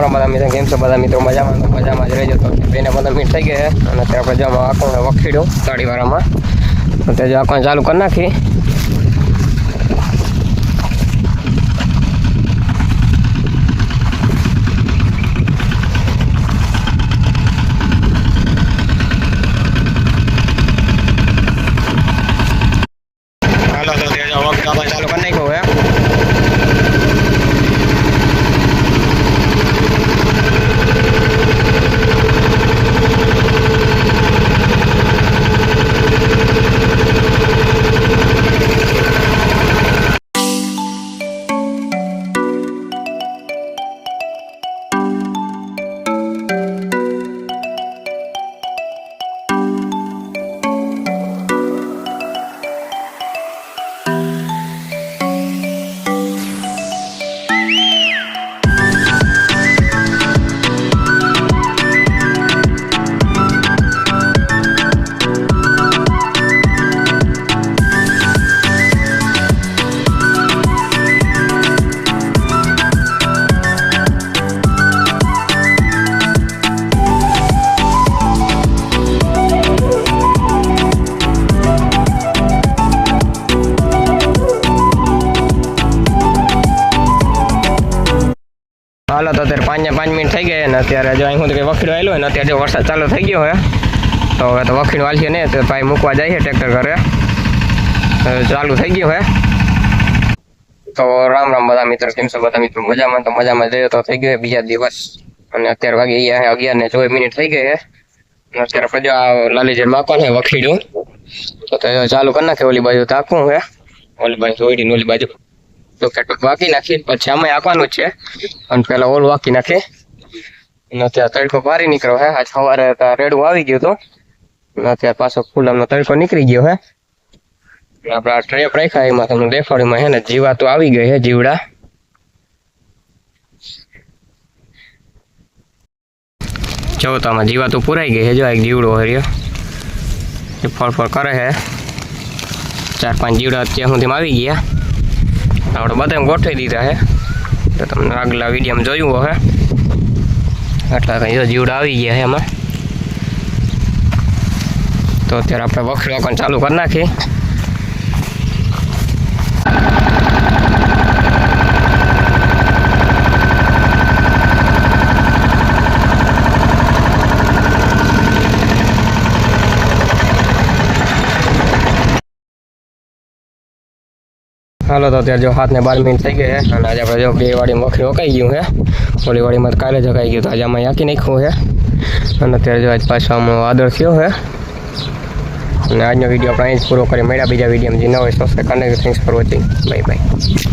રામ બધા મિત્રો, કેમ છો બધા મિત્રો? મજામાં તો મજામાં જ રહેજો. તો 2-15 મિનિટ થઈ ગઈ છે અને અત્યારે આપણે જમવા આખું વખીડ્યું ગાડીવાળામાં. અત્યારે જો આખું ચાલુ કરી નાખી. હાલો તો અત્યારે વખત આપણે ચાલુ કરી નાખ્યું હે. હાલો તો અત્યારે 5 મિનિટ થઈ ગઈ અને અત્યારે જો અહીં સુધી કંઈ વખીડો આવેલો હોય ને અત્યારે જો વરસાદ ચાલુ થઈ ગયો હોય તો હવે તો વખીડો હાલશે ને તો ભાઈ મૂકવા જાય છે ટ્રેક્ટર ઘરે. ચાલુ થઈ ગયો હોય તો રામ રામ બધા મિત્રો, કેમ છો બધા મિત્રો? મજામાં તો મજામાં જઈએ તો થઈ ગયો બીજા દિવસ અને અત્યારે વાગે અહીંયા 11:24 થઈ ગઈ છે અને અત્યારે આપણે જો આ લાલીજન માપવાનું છે વખીડું તો ચાલુ કરી નાખે. ઓલી બાજુ તાકવું છે, ઓલી બાજુ જોઈડી ઓલી બાજુ તો કેટલુંક વાકી નાખી પછી આમાં આંકવાનું જ છે અને પેલા ઓલું વાકી નાખે અને ત્યાં તડકો પારી નીકળ્યો હે. આજ સવારે રેડું આવી ગયું હતું અને અત્યારે પાછો ફૂલામનો તડકો નીકળી ગયો હે. આપણા ટ્રેપ રાખ્યા એમાં તમને દેખાડ્યુંમાં હે ને જીવા તો આવી ગઈ હે, જીવડા. જો તો આમાં જીવા તો પુરાઈ ગઈ છે. જો એક જીવડો હર્યો એ ફળ કરે છે. 4-5 જીવડા અત્યાર સુધીમાં આવી ગયા. આપણે બધા ગોઠવી દીધા છે તો તમને આગલા વિડીયોમાં જોયું હોય આટલા કંઈ જીવડા આવી ગયા છે એમાં. તો અત્યારે આપણે વખીડો પણ ચાલુ કરી નાખીએ. હાલો તો અત્યારે જો 7:12 મિનિટ થઈ ગઈ છે અને આજે આપણે જો 2 વાડીમાં વખરી વકાઈ ગયું છે. ઓલી વાડીમાં કાલે જ વકાઈ ગયું તો આજે આમાં યાકી નાખ્યું છે અને અત્યારે જો આજ પાછો આમાં વાદળ થયો છે અને આજનો વિડીયો આપણે અહીં જ પૂરો કરી. મળ્યા બીજા વિડીયોમાં. જે ન હોય સબસ્ક્રાઈબ કરી નાખજો. Thanks for watching. Bye bye.